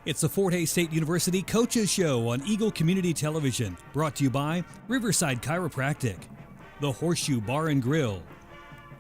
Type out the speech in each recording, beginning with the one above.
It's the Fort Hays State University Coaches Show on Eagle Community Television, brought to you by Riverside Chiropractic, the Horseshoe Bar and Grill,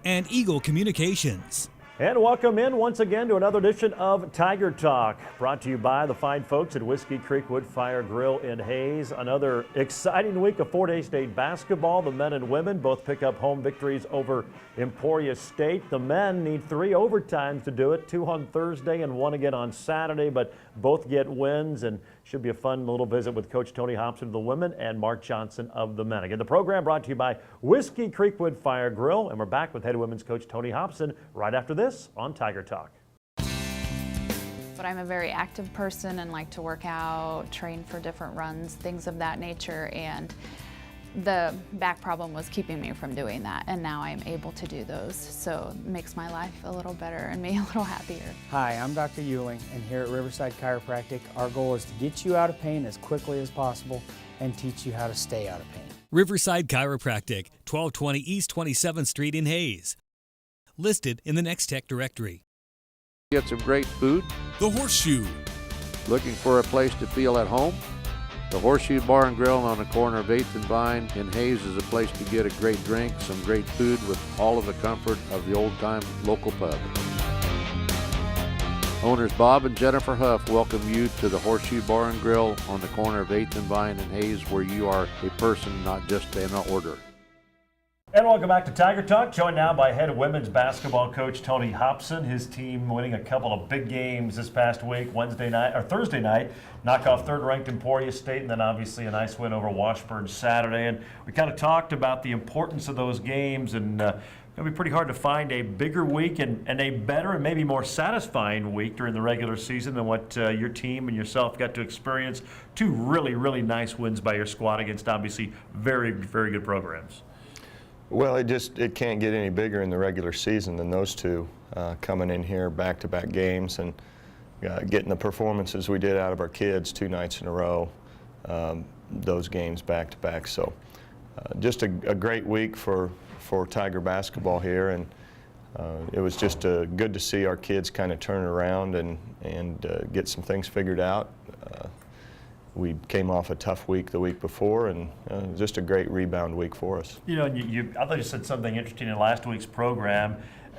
and Eagle Communications. And welcome in once again to another edition of Tiger Talk, brought to you by the fine folks at Whiskey Creek Wood Fire Grill in Hays. Another exciting week of Fort Hays State basketball. The men and women both pick up home victories over Emporia State. The men need 3 overtimes to do it, 2 on Thursday and 1 again on Saturday, but both get wins, and should be a fun little visit with Coach Tony Hobson of the women and Mark Johnson of the men. Again, the program brought to you by Whiskey Creek Wood Fire Grill, and we're back with head women's coach Tony Hobson right after this on Tiger Talk. But I'm a very active person and like to work out, train for different runs, things of that nature, and the back problem was keeping me from doing that, and now I'm able to do those, so it makes my life a little better and me a little happier. Hi, I'm Dr. Ewing, and here at Riverside Chiropractic, our goal is to get you out of pain as quickly as possible and teach you how to stay out of pain. Riverside Chiropractic, 1220 East 27th Street in Hays. Listed in the Next Tech directory. Get some great food. The Horseshoe. Looking for a place to feel at home? The Horseshoe Bar and Grill on the corner of 8th and Vine in Hays is a place to get a great drink, some great food with all of the comfort of the old-time local pub. Owners Bob and Jennifer Huff welcome you to the Horseshoe Bar and Grill on the corner of 8th and Vine in Hays, where you are a person, not just an order. And welcome back to Tiger Talk, joined now by head women's basketball coach Tony Hobson. His team winning a couple of big games this past week, Thursday night, knock off third-ranked Emporia State, and then obviously a nice win over Washburn Saturday. And we kind of talked about the importance of those games, and it'll be pretty hard to find a bigger week and a better and maybe more satisfying week during the regular season than what your team and yourself got to experience. 2 really, really nice wins by your squad against obviously very, very good programs. Well, it can't get any bigger in the regular season than those 2 coming in here back-to-back games and getting the performances we did out of our kids 2 nights in a row, those games back-to-back. So just a great week for Tiger basketball here, and it was just good to see our kids kind of turn around and get some things figured out. We came off a tough week the week before, and just a great rebound week for us. You know, I thought you said something interesting in last week's program.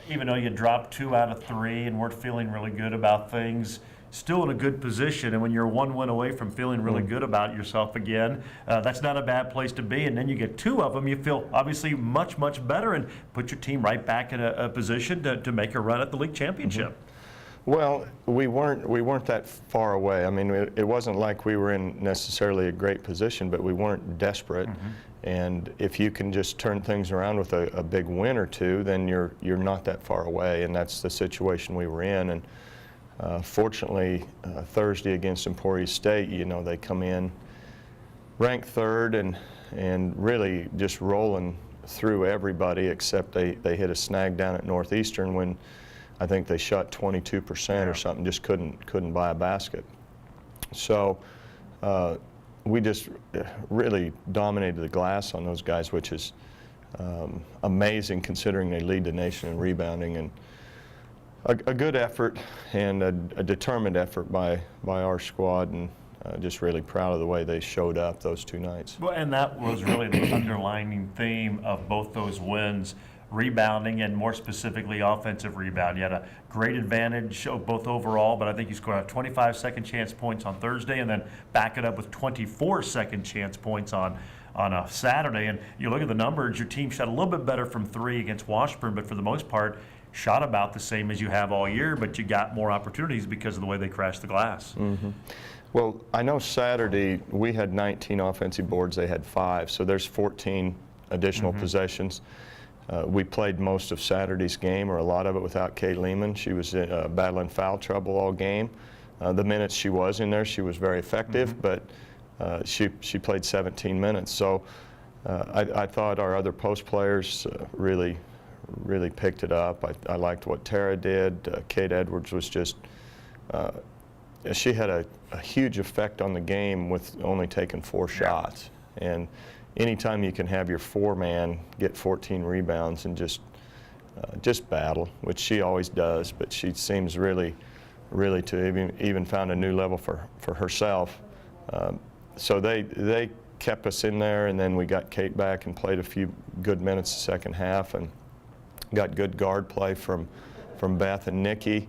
Even though you dropped 2 out of 3 and weren't feeling really good about things, still in a good position. And when you're 1 win away from feeling really good about yourself again, that's not a bad place to be. And then you get 2 of them, you feel obviously much, much better and put your team right back in a position to make a run at the league championship. Well, we weren't that far away. I mean, it wasn't like we were in necessarily a great position, but we weren't desperate. And if you can just turn things around with a big win or 2, then you're not that far away, and that's the situation we were in. And fortunately, Thursday against Emporia State, you know, they come in ranked 3rd and really just rolling through everybody, except they hit a snag down at Northeastern when I think they shot 22% or something, just couldn't buy a basket. So we just really dominated the glass on those guys, which is amazing considering they lead the nation in rebounding. And a good effort and a determined effort by our squad, and just really proud of the way they showed up those 2 nights. Well, and that was really the underlining theme of both those wins. Rebounding, and more specifically offensive rebound. You had a great advantage both overall, but I think you scored 25 second chance points on Thursday and then back it up with 24 second chance points on a Saturday. And you look at the numbers, your team shot a little bit better from 3 against Washburn, but for the most part shot about the same as you have all year, but you got more opportunities because of the way they crashed the glass. Well, I know Saturday we had 19 offensive boards, they had 5, so there's 14 additional possessions. We played most of Saturday's game, or a lot of it, without Kay Lehman. She was battling foul trouble all game. The minutes she was in there, she was very effective, but she played 17 minutes. So I thought our other post players really picked it up. I liked what Tara did. Kate Edwards was just, she had a huge effect on the game with only taking 4 shots. And anytime you can have your 4-man get 14 rebounds and just battle, which she always does, but she seems really really to even found a new level for herself. So they kept us in there, and then we got Kate back and played a few good minutes the second half, and got good guard play from Beth and Nikki.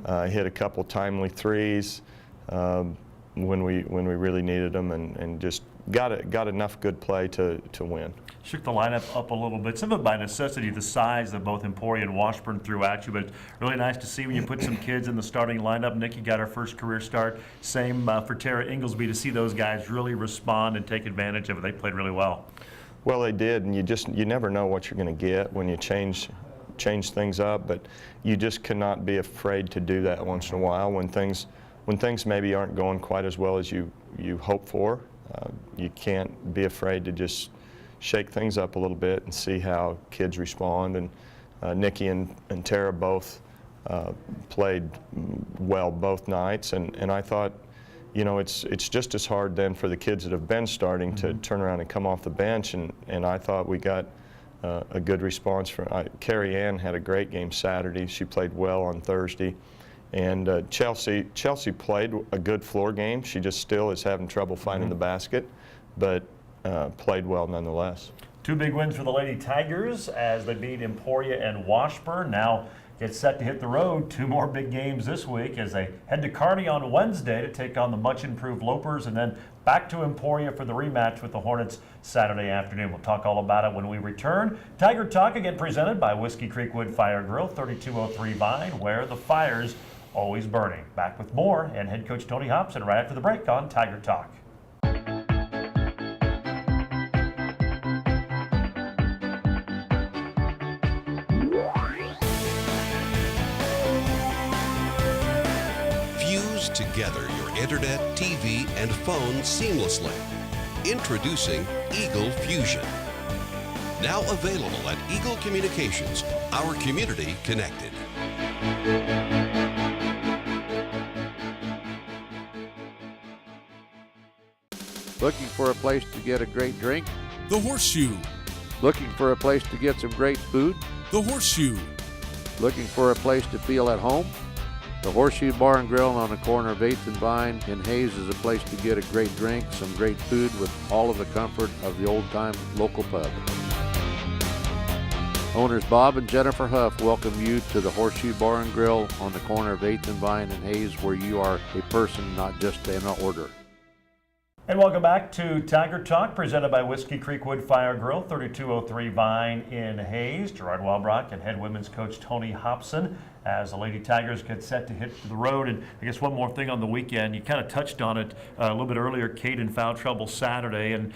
Hit a couple timely threes when we really needed them, and just got enough good play to win. Shook the lineup up a little bit, some of it by necessity, the size that both Emporia and Washburn threw at you, but it's really nice to see when you put some kids in the starting lineup. Nikki got her first career start. Same for Tara Inglesby, to see those guys really respond and take advantage of it. They played really well. Well, they did, and you never know what you're going to get when you change things up, but you just cannot be afraid to do that once in a while when things maybe aren't going quite as well as you hope for. You can't be afraid to just shake things up a little bit and see how kids respond. And Nikki and Tara both played well both nights, and I thought, you know, it's just as hard then for the kids that have been starting to turn around and come off the bench, and I thought we got a good response from Carrie Ann. Had a great game Saturday. She played well on Thursday. And Chelsea played a good floor game. She just still is having trouble finding the basket, but played well nonetheless. Two big wins for the Lady Tigers as they beat Emporia and Washburn. Now get set to hit the road. Two more big games this week as they head to Kearney on Wednesday to take on the much improved Lopers, and then back to Emporia for the rematch with the Hornets Saturday afternoon. We'll talk all about it when we return. Tiger Talk again presented by Whiskey Creek Wood Fire Grill, 3203 Vine, where the fire's always burning. Back with more and head coach Tony Hobson right after the break on Tiger Talk. Fuse together your internet, TV, and phone seamlessly. Introducing Eagle Fusion. Now available at Eagle Communications, our community connected. Looking for a place to get a great drink? The Horseshoe. Looking for a place to get some great food? The Horseshoe. Looking for a place to feel at home? The Horseshoe Bar and Grill on the corner of 8th and Vine in Hayes is a place to get a great drink, some great food with all of the comfort of the old-time local pub. Owners Bob and Jennifer Huff welcome you to the Horseshoe Bar and Grill on the corner of 8th and Vine in Hayes, where you are a person, not just an order. And welcome back to Tiger Talk, presented by Whiskey Creek Wood Fire Grill, 3203 Vine in Hayes. Gerard Walbrock and head women's coach Tony Hobson as the Lady Tigers get set to hit the road. And I guess one more thing on the weekend, you kind of touched on it a little bit earlier. Kate in foul trouble Saturday, and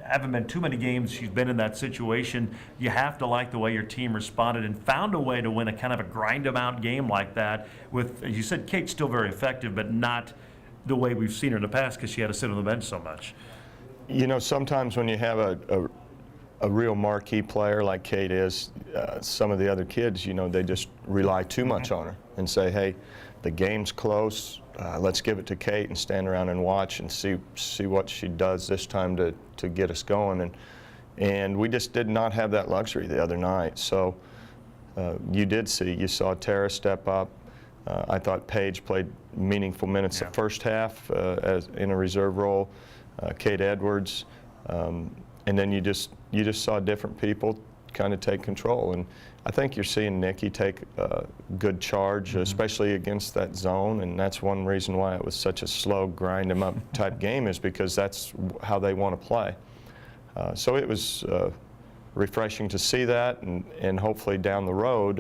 haven't been too many games she's been in that situation. You have to like the way your team responded and found a way to win a kind of a grind them out game like that with, as you said, Kate's still very effective, but not the way we've seen her in the past because she had to sit on the bench so much. You know, sometimes when you have a real marquee player like Kate is, some of the other kids, you know, they just rely too much on her and say, hey, the game's close, let's give it to Kate and stand around and watch and see what she does this time to get us going. And we just did not have that luxury the other night. So you saw Tara step up. I thought Paige played meaningful minutes the first half as in a reserve role. Kate Edwards, and then you just saw different people kind of take control. And I think you're seeing Nikki take a good charge, especially against that zone. And that's one reason why it was such a slow, grind 'em up type game, is because that's how they want to play. So it was refreshing to see that, and hopefully down the road,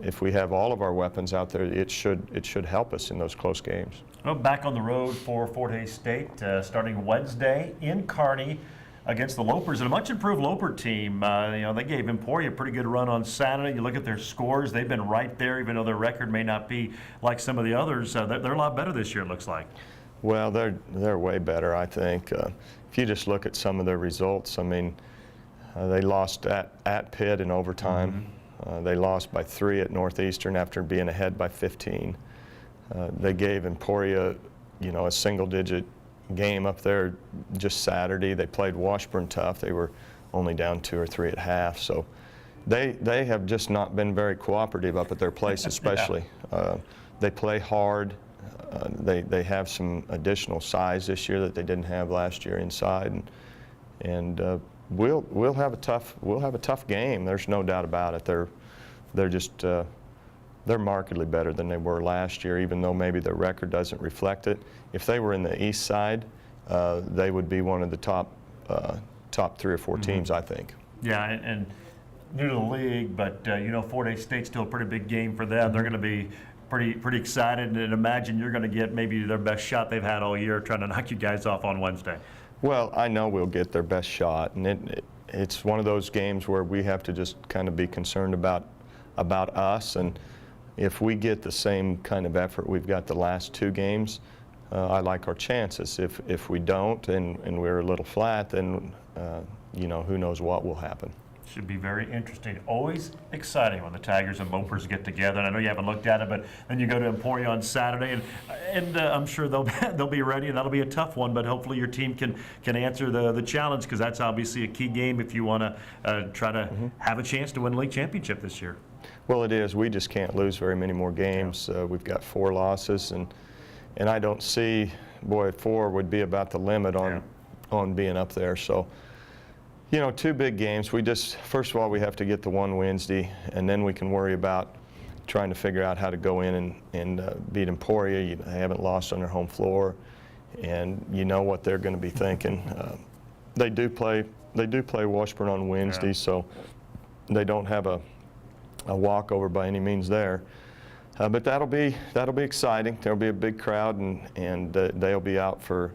if we have all of our weapons out there, it should help us in those close games. Well, back on the road for Fort Hays State, starting Wednesday in Kearney against the Lopers, and a much improved Loper team. They gave Emporia a pretty good run on Saturday. You look at their scores; they've been right there, even though their record may not be like some of the others. They're a lot better this year, it looks like. Well, they're way better, I think. If you just look at some of their results, I mean, they lost at Pitt in overtime. They lost by 3 at Northeastern after being ahead by 15. They gave Emporia, a single-digit game up there just Saturday. They played Washburn tough. They were only down 2 or 3 at half. So they have just not been very cooperative up at their place, especially. they play hard. They have some additional size this year that they didn't have last year inside, and we'll have a tough game. There's no doubt about it. They're just they're markedly better than they were last year, even though maybe their record doesn't reflect it. If they were in the East Side, they would be one of the top 3 or 4 teams, I think. Yeah, and new to the league, but you know, Fort Hays State's still a pretty big game for them. They're going to be pretty excited, and imagine you're going to get maybe their best shot they've had all year, trying to knock you guys off on Wednesday. Well, I know we'll get their best shot, and it's one of those games where we have to just kind of be concerned about us, and if we get the same kind of effort we've got the last 2 games, I like our chances. If we don't and we're a little flat, then you know, who knows what will happen. Should be very interesting. Always exciting when the Tigers and Mopers get together. And I know you haven't looked at it, but then you go to Emporia on Saturday, and I'm sure they'll be ready, and that'll be a tough one. But hopefully your team can answer the challenge, because that's obviously a key game if you want to try to have a chance to win a league championship this year. Well, it is. We just can't lose very many more games. We've got 4 losses, and I don't see, boy, 4 would be about the limit on being up there. So, you know, 2 big games. First of all, we have to get the one Wednesday, and then we can worry about trying to figure out how to go in and beat Emporia. They haven't lost on their home floor, and you know what they're going to be thinking. They do play Washburn on Wednesday, so they don't have a walkover by any means there. But that'll be exciting. There'll be a big crowd, and they'll be out for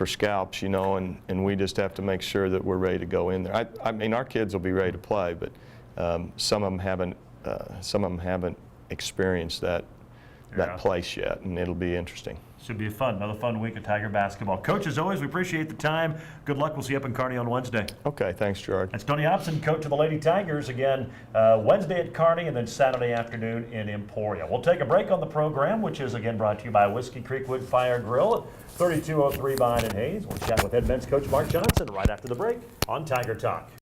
scalps, you know, and we just have to make sure that we're ready to go in there. I mean, our kids will be ready to play, but some of them haven't experienced that place yet, and it'll be interesting. Should be another fun week of Tiger basketball. Coach, as always, we appreciate the time. Good luck. We'll see you up in Kearney on Wednesday. Okay, thanks, Gerard. That's Tony Hobson, coach of the Lady Tigers, again, Wednesday at Kearney and then Saturday afternoon in Emporia. We'll take a break on the program, which is again brought to you by Whiskey Creek Wood Fire Grill at 3203 Vine and Hayes. We'll chat with head men's coach Mark Johnson right after the break on Tiger Talk.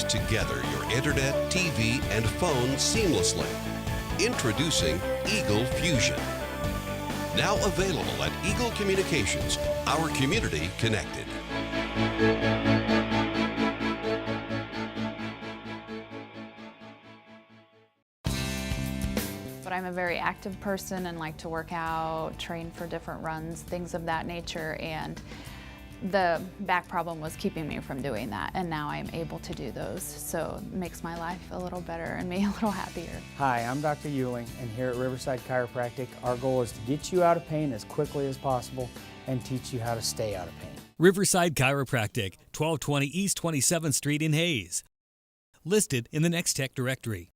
Together your internet, TV, and phone seamlessly. Introducing Eagle Fusion. Now available at Eagle Communications, our community connected. But I'm a very active person and like to work out, train for different runs, things of that nature, and the back problem was keeping me from doing that, and now I'm able to do those, so it makes my life a little better and me a little happier. Hi, I'm Dr. Euling, and here at Riverside Chiropractic, our goal is to get you out of pain as quickly as possible and teach you how to stay out of pain. Riverside Chiropractic, 1220 East 27th Street in Hayes. Listed in the Next Tech directory.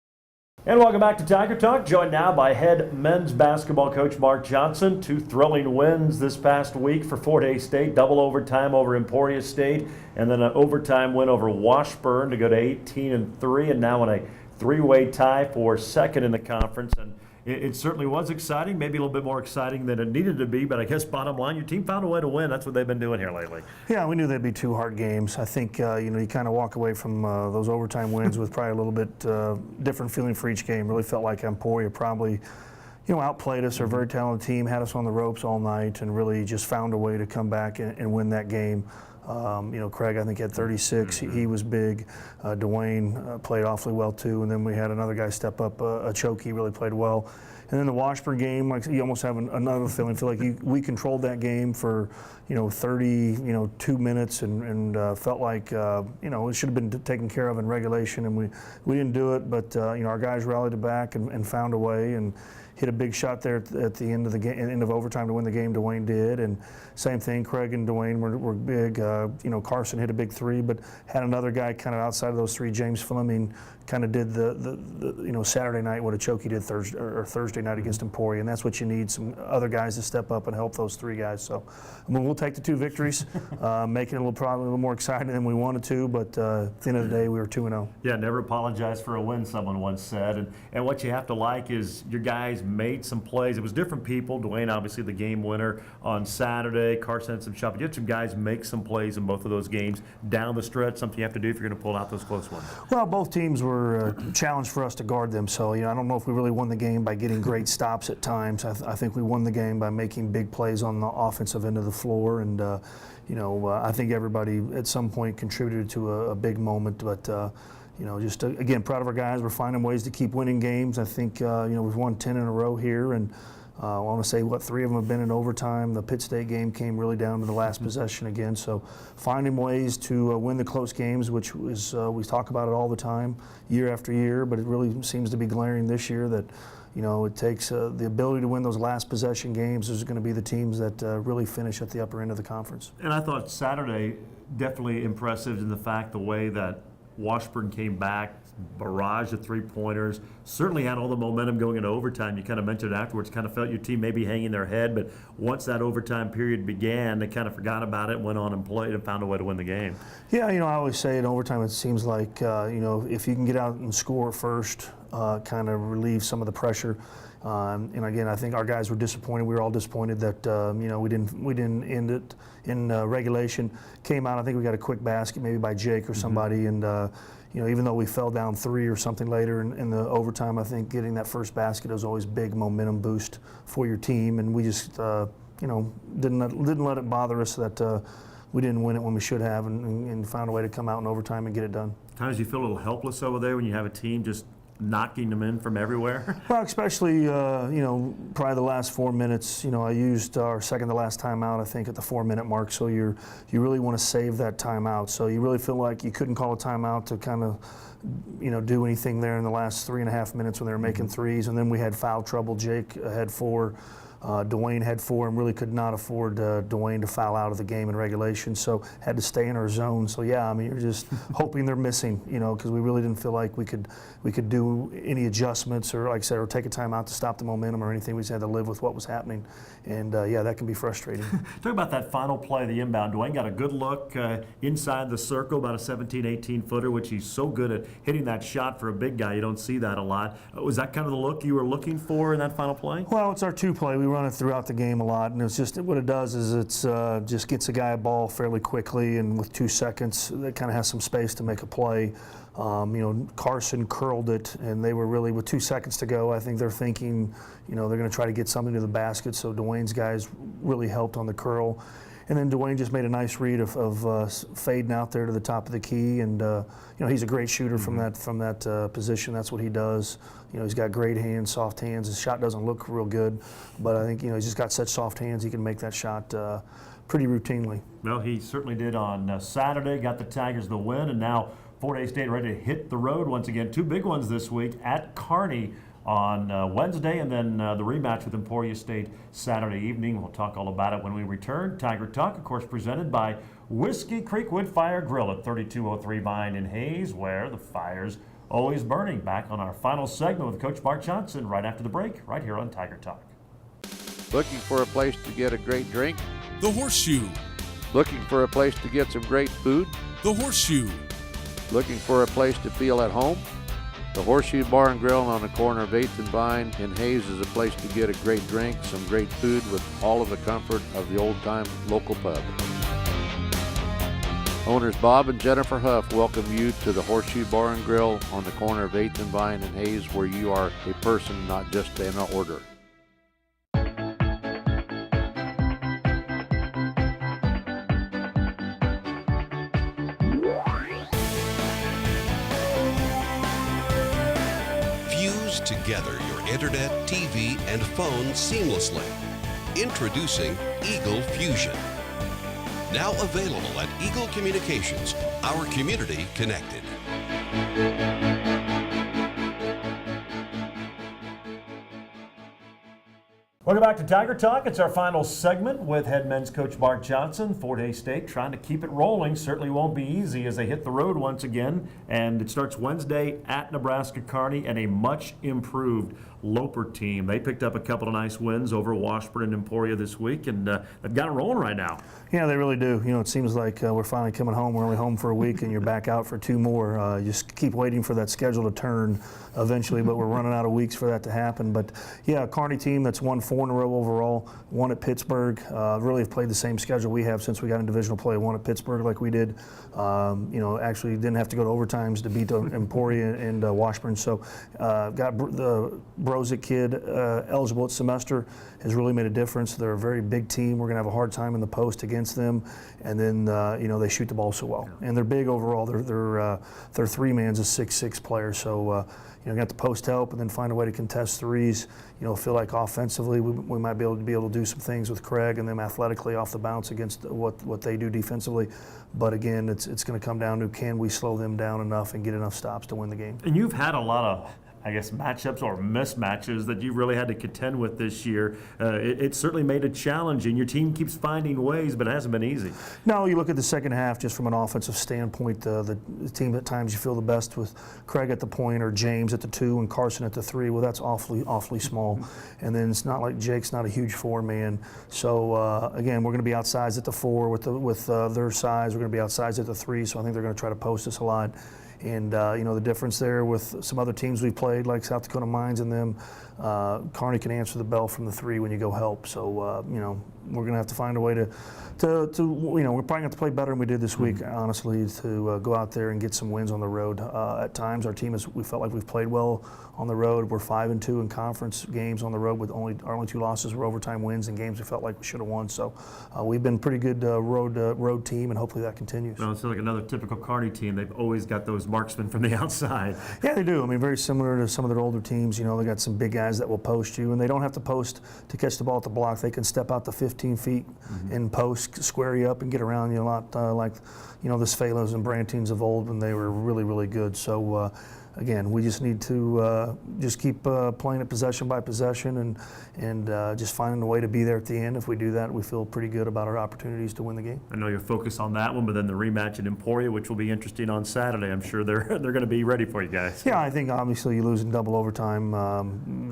And welcome back to Tiger Talk, joined now by head men's basketball coach Mark Johnson. 2 thrilling wins this past week for Fort Hays State, double overtime over Emporia State, and then an overtime win over Washburn to go to 18-3, and now in a 3-way tie for second in the conference. And it certainly was exciting, maybe a little bit more exciting than it needed to be, but I guess bottom line, your team found a way to win. That's what they've been doing here lately. Yeah, we knew they'd be 2 hard games. I think you kind of walk away from those overtime wins with probably a little bit different feeling for each game. Really felt like Emporia probably outplayed us. They're a very talented team, had us on the ropes all night, and really just found a way to come back and win that game. Craig, I think, had 36. He was big. Dwayne played awfully well, too. And then we had another guy step up, Choke. He really played well. And then the Washburn game, like you almost have another feeling. Feel like we controlled that game for, 32 minutes and felt like, it should have been taken care of in regulation. And we didn't do it, but, our guys rallied it back and found a way and hit a big shot there at the end of the game, end of overtime to win the game. Dwayne did, and same thing. Craig and Dwayne were big. Carson hit a big 3, but had another guy kind of outside of those 3. James Fleming kind of did the Saturday night what a Chokey did Thursday night against Emporia, and that's what you need, some other guys to step up and help those 3 guys. So we'll take the 2 victories, making it probably a little more exciting than we wanted to, but at the end of the day, we were 2-0. Yeah, never apologize for a win, someone once said, and what you have to like is your guys guys made some plays. It was different people. Dwayne, obviously, the game winner on Saturday. Carson had some shot. But you had some guys make some plays in both of those games down the stretch, something you have to do if you're going to pull out those close ones. Well, both teams were challenged for us to guard them. So, I don't know if we really won the game by getting great stops at times. I think we won the game by making big plays on the offensive end of the floor. And, I think everybody at some point contributed to a big moment. But, just again, proud of our guys. We're finding ways to keep winning games. I think, we've won 10 in a row here. And I want to say, 3 of them have been in overtime. The Pitt State game came really down to the last possession again. So finding ways to win the close games, which is, we talk about it all the time, year after year, but it really seems to be glaring this year that, it takes the ability to win those last possession games. Those are going to be the teams that really finish at the upper end of the conference. And I thought Saturday definitely impressive in the fact the way that Washburn came back, barrage of three-pointers, certainly had all the momentum going into overtime. You kind of mentioned afterwards, kind of felt your team maybe hanging their head, but once that overtime period began, they kind of forgot about it, went on and played and found a way to win the game. Yeah, I always say in overtime it seems like, if you can get out and score first, kind of relieve some of the pressure. And again, I think our guys were disappointed. We were all disappointed that we didn't end it in regulation. Came out, I think we got a quick basket, maybe by Jake or somebody, and even though we fell down 3 or something later in the overtime, I think getting that first basket was always big momentum boost for your team, and we just didn't let it bother us that we didn't win it when we should have, and found a way to come out in overtime and get it done. Times you feel a little helpless over there when you have a team just knocking them in from everywhere? Well, especially, probably the last 4 minutes. I used our second to last timeout, I think, at the 4-minute mark. So you really want to save that timeout. So you really feel like you couldn't call a timeout to kind of, do anything there in the last 3.5 minutes when they were making threes. And then we had foul trouble. Jake had 4. Dwayne had 4 and really could not afford Dwayne to foul out of the game in regulation, so had to stay in our zone. So yeah, you're just hoping they're missing, because we really didn't feel like we could do any adjustments or, like I said, or take a timeout to stop the momentum or anything. We just had to live with what was happening, and yeah, that can be frustrating. Talk about that final play, the inbound. Dwayne got a good look inside the circle, about a 17, 18-footer, which he's so good at hitting that shot for a big guy. You don't see that a lot. Was that kind of the look you were looking for in that final play? Well, it's our 2-play. We run it throughout the game a lot, and it's just what it does is it's just gets a guy a ball fairly quickly, and with 2 seconds, that kind of has some space to make a play. Carson curled it, and they were really, with 2 seconds to go, I think they're thinking, they're going to try to get something to the basket, so Dwayne's guys really helped on the curl. And then Dwayne just made a nice read of fading out there to the top of the key, and he's a great shooter from that position. That's what he does. He's got great hands, soft hands. His shot doesn't look real good, but I think he's just got such soft hands he can make that shot pretty routinely. Well, he certainly did on Saturday. Got the Tigers the win, and now Fort Hays State ready to hit the road once again. 2 big ones this week at Kearney on Wednesday, and then the rematch with Emporia State Saturday evening. We'll talk all about it when we return. Tiger Talk, of course, presented by Whiskey Creek Wood Fire Grill at 3203 Vine in Hays, where the fire's always burning. Back on our final segment with Coach Bart Johnson right after the break, right here on Tiger Talk. Looking for a place to get a great drink? The Horseshoe. Looking for a place to get some great food? The Horseshoe. Looking for a place to feel at home? The Horseshoe Bar and Grill on the corner of 8th and Vine in Hays is a place to get a great drink, some great food with all of the comfort of the old-time local pub. Owners Bob and Jennifer Huff welcome you to the Horseshoe Bar and Grill on the corner of 8th and Vine in Hays, where you are a person, not just an order. Together your internet, TV, and phone seamlessly. Introducing Eagle Fusion. Now available at Eagle Communications, our community connected. Welcome back to Tiger Talk. It's our final segment with head men's coach Mark Johnson. Fort Hays State trying to keep it rolling. Certainly won't be easy as they hit the road once again. And it starts Wednesday at Nebraska Kearney and a much improved Loper team. They picked up a couple of nice wins over Washburn and Emporia this week, and they've got it rolling right now. Yeah, they really do. You know, it seems like we're finally coming home. We're only home for a week, and you're back out for 2 more. You just keep waiting for that schedule to turn eventually, but we're running out of weeks for that to happen. But yeah, a Kearney team that's won 4 in a row overall, one at Pittsburgh. Really have played the same schedule we have since we got in divisional play. One at Pittsburgh like we did. You know, actually didn't have to go to overtimes to beat Emporia and Washburn. So got the Brozick kid eligible at semester has really made a difference. They're a very big team. We're going to have a hard time in the post against them. And then, you know, they shoot the ball so well. And they're big overall. Their 3-man's a 6'6" player. So, you know, got the post help and then find a way to contest threes. You know, feel like offensively we might be able to do some things with Craig and them athletically off the bounce against what they do defensively. But again, it's going to come down to can we slow them down enough and get enough stops to win the game. And you've had a lot of, I guess, matchups or mismatches that you really had to contend with this year. It certainly made it challenging. Your team keeps finding ways, but it hasn't been easy. No, you look at the second half just from an offensive standpoint, the team at times you feel the best with Craig at the point or James at the 2 and Carson at the 3. Well, that's awfully small. And then it's not like Jake's not a huge 4-man. So, again, we're going to be outsized at the 4 with their size. We're going to be outsized at the 3, so I think they're going to try to post us a lot. And, you know, the difference there with some other teams we've played, like South Dakota Mines and them, Kearney can answer the bell from the 3 when you go help. So, you know, we're going to have to find a way to you know, we're probably going to have to play better than we did this week, honestly, to go out there and get some wins on the road. At times, our team we felt like we've played well on the road. We're 5-2 in conference games on the road with our only 2 losses were overtime wins and games we felt like we should have won. So we've been a pretty good road team, and hopefully that continues. Well, it's like another typical Kearney team. They've always got those marksmen from the outside. Yeah, they do. I mean, very similar to some of their older teams. You know, they got some big guys that will post you, and they don't have to post to catch the ball at the block. They can step out to 15 feet and post, square you up, and get around you a lot like, you know, the Sphalos and Brantines of old when they were really, really good. So, again, we just need to just keep playing it possession by possession and just finding a way to be there at the end. If we do that, we feel pretty good about our opportunities to win the game. I know you're focused on that one, but then the rematch at Emporia, which will be interesting on Saturday. I'm sure they're going to be ready for you guys. Yeah, I think obviously you lose in double overtime.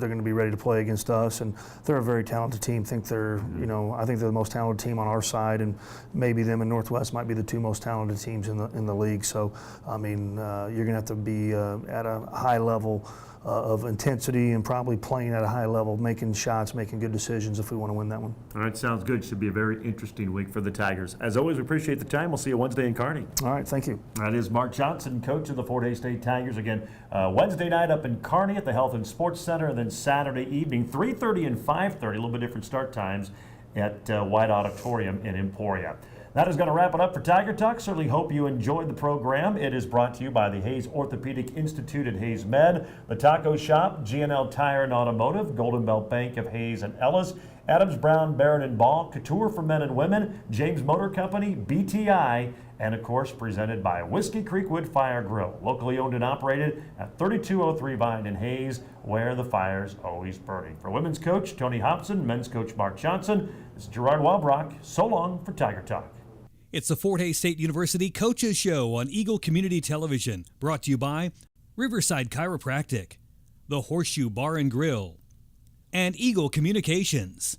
They're going to be ready to play against us, and they're a very talented team. You know, I think they're the most talented team on our side, and maybe them and Northwest might be the 2 most talented teams in the league. So, I mean, you're going to have to be at a high level of intensity and probably playing at a high level, making shots, making good decisions if we want to win that one. All right, sounds good. Should be a very interesting week for the Tigers. As always, we appreciate the time. We'll see you Wednesday in Kearney. All right, thank you. That is Mark Johnson, coach of the Fort Hays State Tigers. Again, Wednesday night up in Kearney at the Health and Sports Center, and then Saturday evening, 3:30 and 5:30, a little bit different start times at White Auditorium in Emporia. That is going to wrap it up for Tiger Talk. Certainly hope you enjoyed the program. It is brought to you by the Hayes Orthopedic Institute at Hayes Med, the Taco Shop, G&L Tire and Automotive, Golden Belt Bank of Hayes and Ellis, Adams Brown, Barron and Ball, Couture for Men and Women, James Motor Company, BTI, and of course presented by Whiskey Creek Wood Fire Grill, locally owned and operated at 3203 Vine in Hayes, where the fire's always burning. For women's coach Tony Hobson, men's coach Mark Johnson, this is Gerard Walbrock. So long for Tiger Talk. It's the Fort Hays State University Coaches Show on Eagle Community Television, brought to you by Riverside Chiropractic, the Horseshoe Bar and Grill, and Eagle Communications.